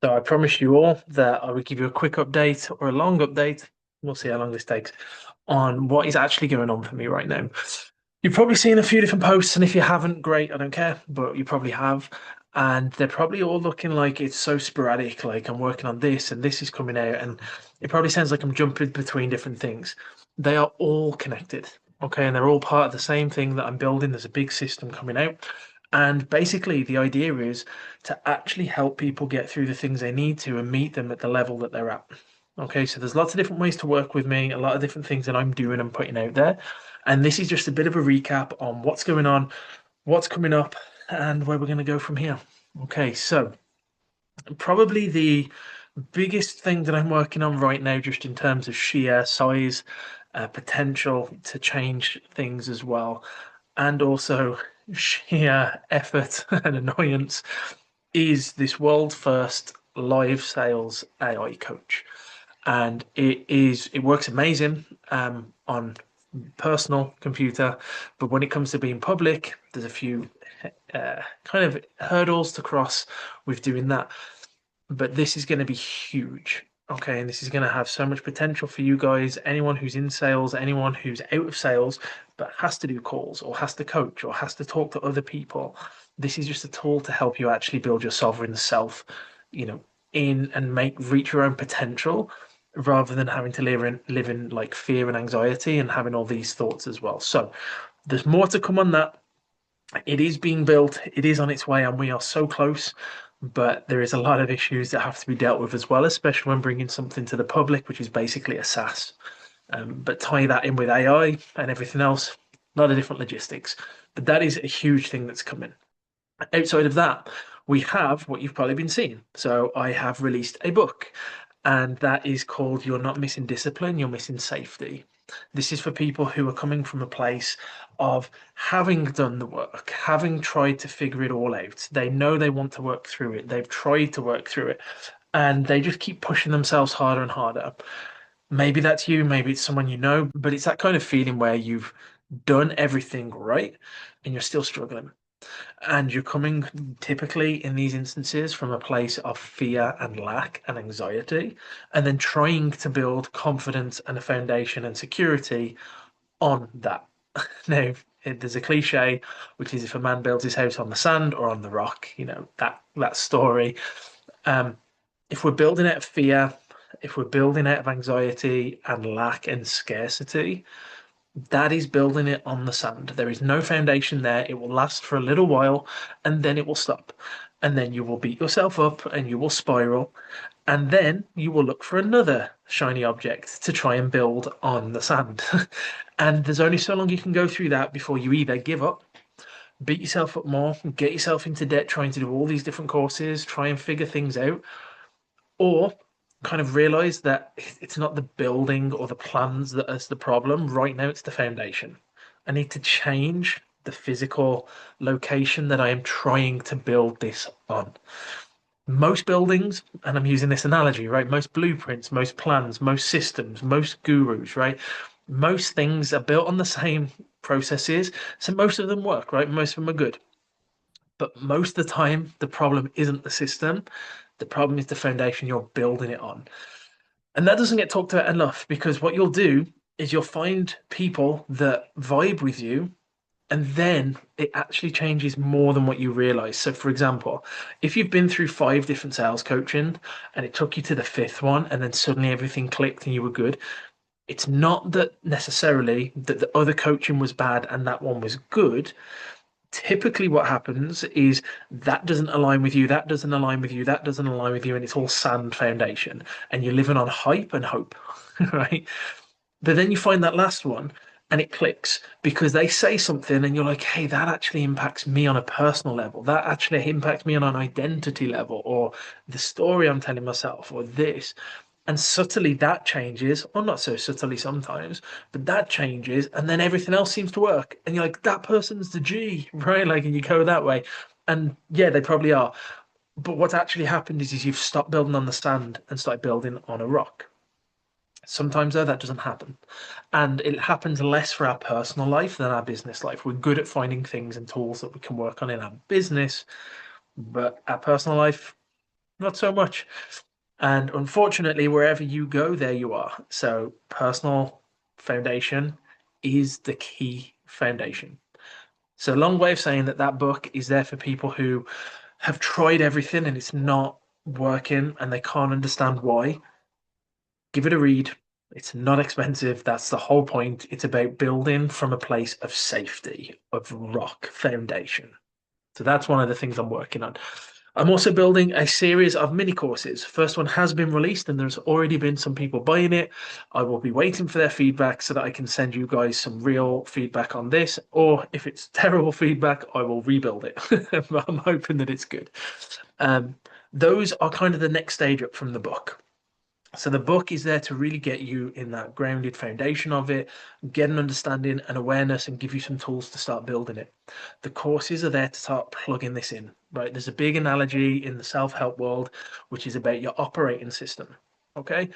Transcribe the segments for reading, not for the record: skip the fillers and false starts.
So I promised you all that I would give you a quick update or a long update. We'll see how long this takes on what is actually going on for me right now. You've probably seen a few different posts, and if you haven't, great, I don't care, but you probably have. And they're probably all looking like it's so sporadic, like I'm working on this and this is coming out, and it probably sounds like I'm jumping between different things. They are all connected, okay, and they're all part of the same thing that I'm building. There's a big system coming out. And basically, the idea is to actually help people get through the things they need to and meet them at the level that they're at. Okay, so there's lots of different ways to work with me, a lot of different things that I'm doing and putting out there. And this is just a bit of a recap on what's going on, what's coming up, and where we're going to go from here. Okay, so probably the biggest thing that I'm working on right now, just in terms of sheer size, potential to change things as well, and also sheer effort and annoyance, is this world first live sales AI coach. And it works amazing on personal computer, but when it comes to being public, there's a few kind of hurdles to cross with doing that. But this is going to be huge. Okay, and this is going to have so much potential for you guys, anyone who's in sales, anyone who's out of sales, but has to do calls or has to coach or has to talk to other people. This is just a tool to help you actually build your sovereign self, you know, in and make reach your own potential rather than having to live in like fear and anxiety and having all these thoughts as well. So there's more to come on that. It is being built, it is on its way, and we are so close. But there is a lot of issues that have to be dealt with as well, especially when bringing something to the public, which is basically a SaaS. But tie that in with AI and everything else, a lot of different logistics. But that is a huge thing that's coming. Outside of that, we have what you've probably been seeing. So I have released a book, and that is called You're Not Missing Discipline, You're Missing Safety. This is for people who are coming from a place of having done the work, having tried to figure it all out. They know they want to work through it, they've tried to work through it, and they just keep pushing themselves harder and harder. Maybe that's you, maybe it's someone you know, but it's that kind of feeling where you've done everything right and you're still struggling. And you're coming typically in these instances from a place of fear and lack and anxiety, and then trying to build confidence and a foundation and security on that. Now, there's a cliche, which is if a man builds his house on the sand or on the rock, that story. Um, if we're building out of fear, if we're building out of anxiety and lack and scarcity, that is building it on the sand. There is no foundation there. It will last for a little while and then it will stop. And then you will beat yourself up and you will spiral. And then you will look for another shiny object to try and build on the sand. And there's only so long you can go through that before you either give up, beat yourself up more, get yourself into debt trying to do all these different courses, try and figure things out, or kind of realize that it's not the building or the plans that is the problem. Right now, it's the foundation. I need to change the physical location that I am trying to build this on. Most buildings, and I'm using this analogy, right? Most blueprints, most plans, most systems, most gurus, right? Most things are built on the same processes. So most of them work, right? Most of them are good. But most of the time, the problem isn't the system. The problem is the foundation you're building it on. And that doesn't get talked about enough because what you'll do is you'll find people that vibe with you, and then it actually changes more than what you realize. So, for example, if you've been through five different sales coaching and it took you to the fifth one, and then suddenly everything clicked and you were good, it's not that necessarily that the other coaching was bad and that one was good. Typically what happens is that doesn't align with you, that doesn't align with you, that doesn't align with you, and it's all sand foundation, and you're living on hype and hope, right? But then you find that last one and it clicks because they say something and you're like, hey, that actually impacts me on a personal level, that actually impacts me on an identity level, or the story I'm telling myself, or this. And subtly that changes, or not so subtly sometimes, but that changes, and then everything else seems to work. And you're like, that person's the G, right? Like, and you go that way. And yeah, they probably are. But what's actually happened is you've stopped building on the sand and started building on a rock. Sometimes, though, that doesn't happen. And it happens less for our personal life than our business life. We're good at finding things and tools that we can work on in our business, but our personal life, not so much. And unfortunately, wherever you go, there you are. So personal foundation is the key foundation. So a long way of saying that that book is there for people who have tried everything and it's not working and they can't understand why. Give it a read. It's not expensive. That's the whole point. It's about building from a place of safety, of rock foundation. So that's one of the things I'm working on. I'm also building a series of mini courses. First one has been released and there's already been some people buying it. I will be waiting for their feedback so that I can send you guys some real feedback on this. Or if it's terrible feedback, I will rebuild it. I'm hoping that it's good. Um, those are kind of the next stage up from the book. So the book is there to really get you in that grounded foundation of it, get an understanding and awareness, and give you some tools to start building it. The courses are there to start plugging this in, right? There's a big analogy in the self-help world, which is about your operating system. Okay.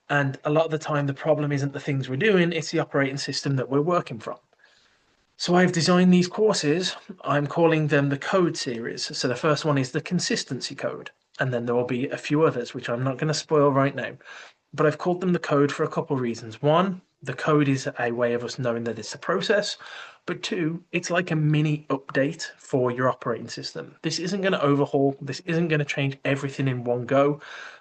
And a lot of the time, the problem isn't the things we're doing, it's the operating system that we're working from. So I've designed these courses. I'm calling them the code series. So the first one is the consistency code. And then there will be a few others, which I'm not going to spoil right now. But I've called them the code for a couple of reasons. One, the code is a way of us knowing that it's a process. But two, it's like a mini update for your operating system. This isn't going to overhaul, this isn't going to change everything in one go.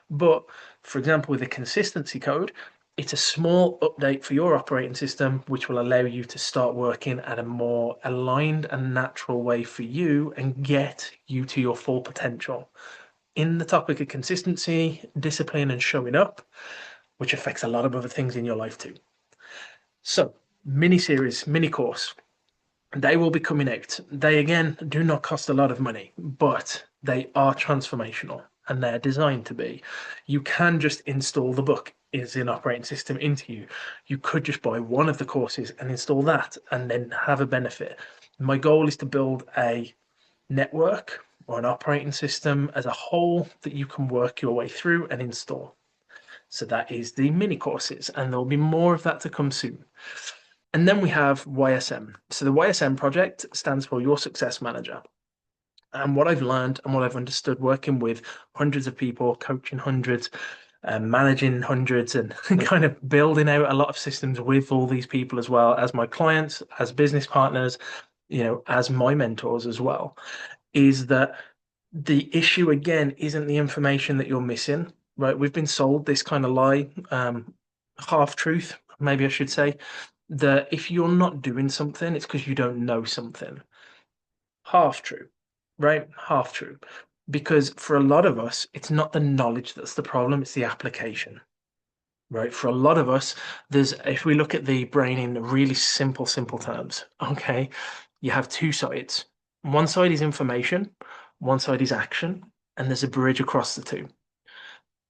But for example, with the consistency code, it's a small update for your operating system, which will allow you to start working at a more aligned and natural way for you and get you to your full potential. In the topic of consistency, discipline, and showing up, which affects a lot of other things in your life too. So, mini series, mini course, they will be coming out. They again do not cost a lot of money, but they are transformational and they're designed to be. You can just install the book as an operating system into you. You could just buy one of the courses and install that and then have a benefit. My goal is to build a network or an operating system as a whole that you can work your way through and install. So that is the mini courses, and there'll be more of that to come soon. And then we have YSM. So the YSM project stands for Your Success Manager. And what I've learned and what I've understood working with hundreds of people, coaching hundreds, managing hundreds, and kind of building out a lot of systems with all these people as well as my clients, as business partners, as my mentors as well, is that the issue again isn't the information that you're missing, right? We've been sold this kind of lie, half truth, maybe I should say, that if you're not doing something, it's because you don't know something. Half true, right? Half true. Because for a lot of us, it's not the knowledge that's the problem, it's the application, right? For a lot of us, if we look at the brain in really simple terms, okay, you have two sides. One side is information, one side is action, and there's a bridge across the two.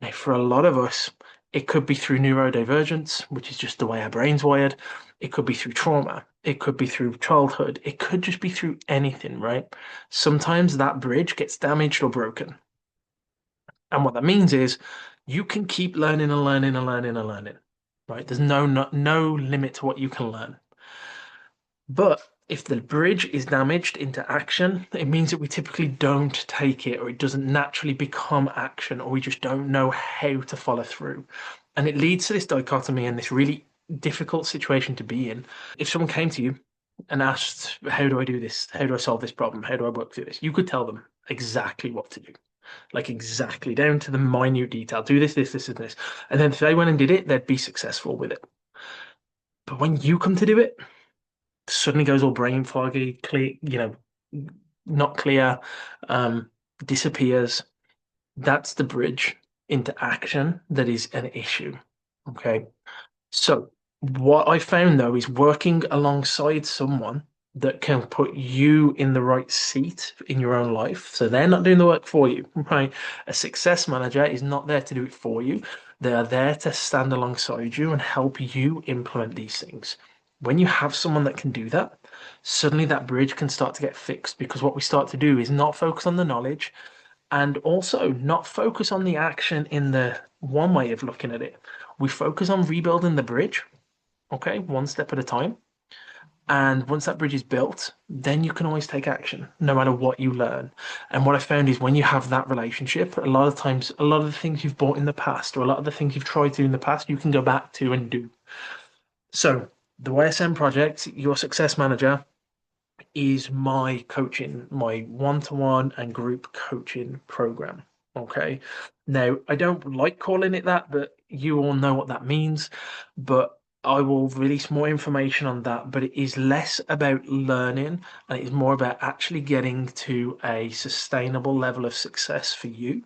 Now, for a lot of us, it could be through neurodivergence, which is just the way our brain's wired. It could be through trauma. It could be through childhood. It could just be through anything, right? Sometimes that bridge gets damaged or broken. And what that means is you can keep learning and learning and learning and learning, right? There's no limit to what you can learn. But if the bridge is damaged into action, it means that we typically don't take it or it doesn't naturally become action or we just don't know how to follow through. And it leads to this dichotomy and this really difficult situation to be in. If someone came to you and asked, how do I do this? How do I solve this problem? How do I work through this? You could tell them exactly what to do. Like exactly down to the minute detail. Do this, and this. And then if they went and did it, they'd be successful with it. But when you come to do it, suddenly goes all brain foggy, clear, not clear, disappears. That's the bridge into action that is an issue. Okay. So what I found though is working alongside someone that can put you in the right seat in your own life. So they're not doing the work for you, right? A success manager is not there to do it for you. They are there to stand alongside you and help you implement these things. When you have someone that can do that, suddenly that bridge can start to get fixed because what we start to do is not focus on the knowledge and also not focus on the action in the one way of looking at it. We focus on rebuilding the bridge, okay, one step at a time. And once that bridge is built, then you can always take action, no matter what you learn. And what I found is when you have that relationship, a lot of times, a lot of the things you've bought in the past, or a lot of the things you've tried to do in the past, you can go back to and do. So the YSM project, Your Success Manager, is my coaching, my one-to-one and group coaching program. Okay. Now, I don't like calling it that, but you all know what that means. But I will release more information on that. But it is less about learning and it is more about actually getting to a sustainable level of success for you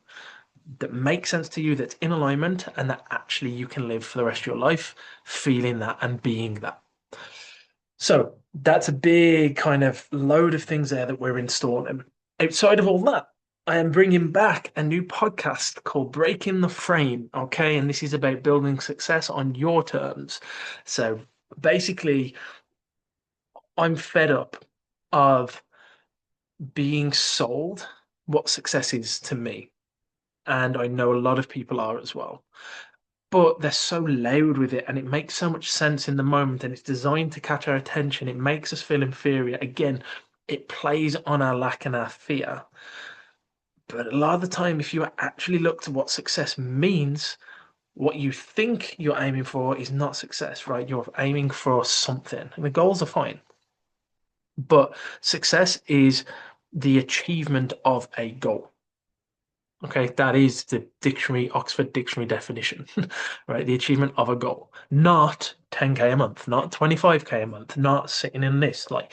that makes sense to you, that's in alignment, and that actually you can live for the rest of your life feeling that and being that. So that's a big kind of load of things there that we're installing. Outside of all that, I am bringing back a new podcast called Breaking the Frame. Okay. And this is about building success on your terms. So basically, I'm fed up of being sold what success is to me. And I know a lot of people are as well. But they're so loud with it and it makes so much sense in the moment and it's designed to catch our attention. It makes us feel inferior. Again, it plays on our lack and our fear. But a lot of the time, if you actually look to what success means, what you think you're aiming for is not success, right? You're aiming for something. And the goals are fine. But success is the achievement of a goal. Okay, that is the dictionary, Oxford Dictionary definition, right? The achievement of a goal, not 10K a month, not 25K a month, not sitting in this, like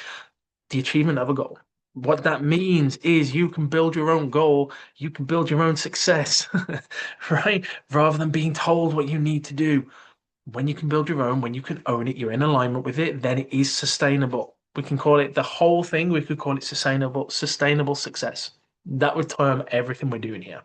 the achievement of a goal. What that means is you can build your own goal, you can build your own success, right? Rather than being told what you need to do. When you can build your own, when you can own it, you're in alignment with it, then it is sustainable. We can call it the whole thing, we could call it sustainable success. That would term everything we're doing here.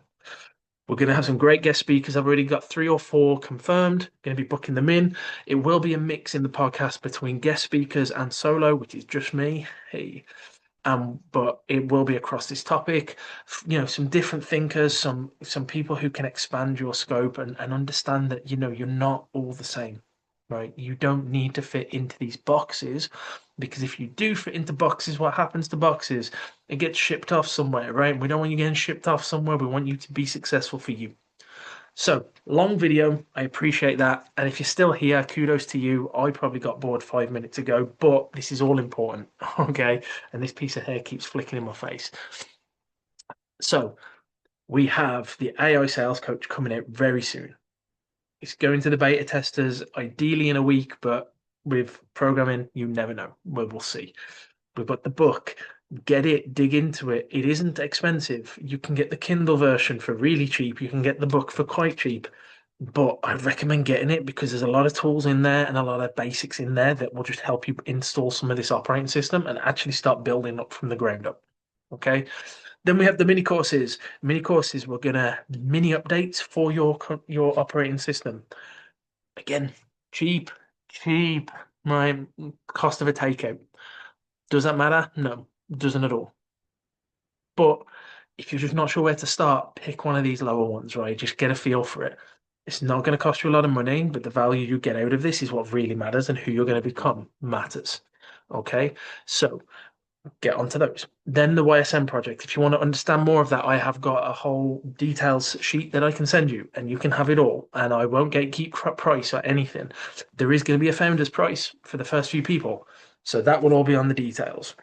We're going to have some great guest speakers. I've already got 3 or 4 confirmed. Going to be booking them in. It will be a mix in the podcast between guest speakers and solo, which is just me. Hey, but it will be across this topic. You know, some different thinkers, some people who can expand your scope and understand that you're not all the same, right? You don't need to fit into these boxes because if you do fit into boxes, what happens to boxes? It gets shipped off somewhere, right? We don't want you getting shipped off somewhere. We want you to be successful for you. So, long video. I appreciate that. And if you're still here, kudos to you. I probably got bored 5 minutes ago, but this is all important. Okay. And this piece of hair keeps flicking in my face. So, we have the AI sales coach coming out very soon. It's going to the beta testers ideally in a week, but with programming, you never know. We'll see. We've got the book. Get it, dig into it. It isn't expensive. You can get the Kindle version for really cheap. You can get the book for quite cheap. But I recommend getting it because there's a lot of tools in there and a lot of basics in there that will just help you install some of this operating system and actually start building up from the ground up. Okay. Then we have the mini courses. Mini courses, we're gonna mini updates for your operating system. Again, cheap, cheap. My cost of a takeout. Does that matter? No, doesn't at all. But if you're just not sure where to start, pick one of these lower ones, right? Just get a feel for it. It's not going to cost you a lot of money, but the value you get out of this is what really matters, and who you're going to become matters. Okay, so get onto those. Then the YSM project. If you want to understand more of that, I have got a whole details sheet that I can send you, and you can have it all. And I won't gatekeep price or anything. There is going to be a founder's price for the first few people, so that will all be on the details.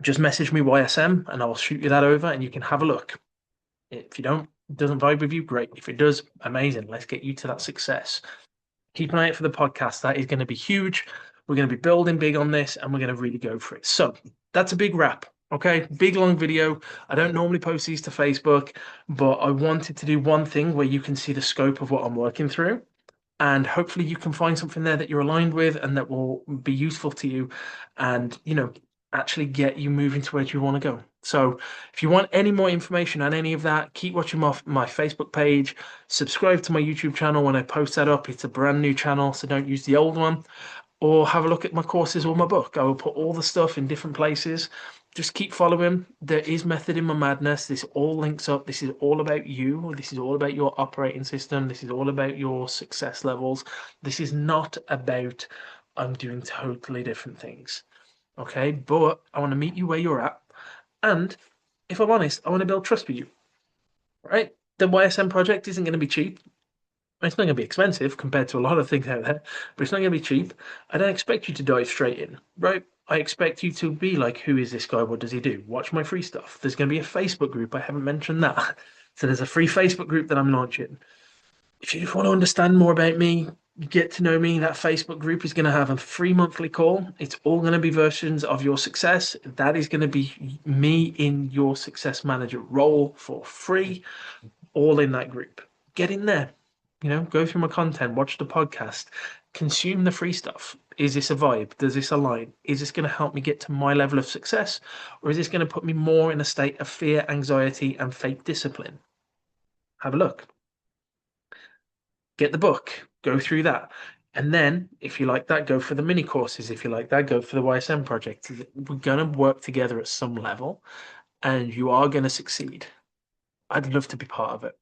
Just message me YSM, and I'll shoot you that over, and you can have a look. If you don't, it doesn't vibe with you, great. If it does, amazing. Let's get you to that success. Keep an eye out for the podcast. That is going to be huge. We're going to be building big on this and we're going to really go for it. So that's a big wrap. Okay. Big long video. I don't normally post these to Facebook, but I wanted to do one thing where you can see the scope of what I'm working through. And hopefully you can find something there that you're aligned with and that will be useful to you and, actually get you moving to where you want to go. So if you want any more information on any of that, keep watching my Facebook page, subscribe to my YouTube channel when I post that up. It's a brand new channel, so don't use the old one, or have a look at my courses or my book. I will put all the stuff in different places. Just keep following. There is method in my madness. This all links up. This is all about you. This is all about your operating system. This is all about your success levels. This is not about I'm doing totally different things. Okay, but I want to meet you where you're at. And if I'm honest, I want to build trust with you, right? The YSM project isn't going to be cheap. It's not going to be expensive compared to a lot of things out there, but it's not going to be cheap. I don't expect you to dive straight in, right? I expect you to be like, who is this guy? What does he do? Watch my free stuff. There's going to be a Facebook group. I haven't mentioned that. So there's a free Facebook group that I'm launching. If you just want to understand more about me, get to know me, that Facebook group is going to have a free monthly call. It's all going to be versions of your success. That is going to be me in your success manager role for free, all in that group. Get in there, go through my content, watch the podcast, consume the free stuff. Is this a vibe? Does this align? Is this going to help me get to my level of success? Or is this going to put me more in a state of fear, anxiety, and fake discipline? Have a look. Get the book, go through that. And then, if you like that, go for the mini courses. If you like that, go for the YSM project. We're going to work together at some level and you are going to succeed. I'd love to be part of it.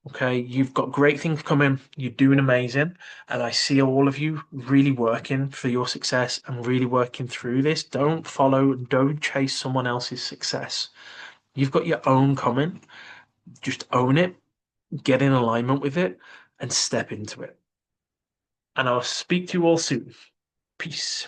Okay, you've got great things coming. You're doing amazing. And I see all of you really working for your success and really working through this. Don't chase someone else's success. You've got your own coming. Just own it, get in alignment with it, and step into it. And I'll speak to you all soon. Peace.